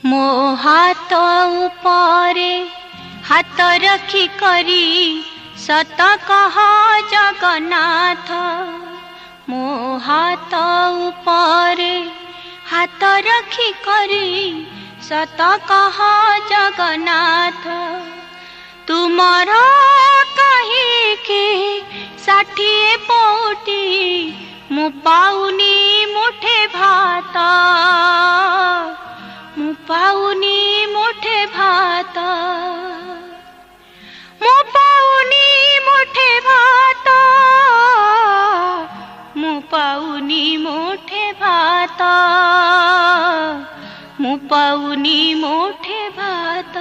मो हाथ उपरे हाथ रखी करी सत कह जगन्नाथ। मो हाथ उपरे हाथ रखी करी सत कह जगन्नाथ। तुमर कहीं के 60 पौटी मु पाउनी मुठे भात। मु पाउनी मुठे भात। मु पाउनी मुठे भात। मु पाउनी मुठे भात। मु पाउनी मुठे भात।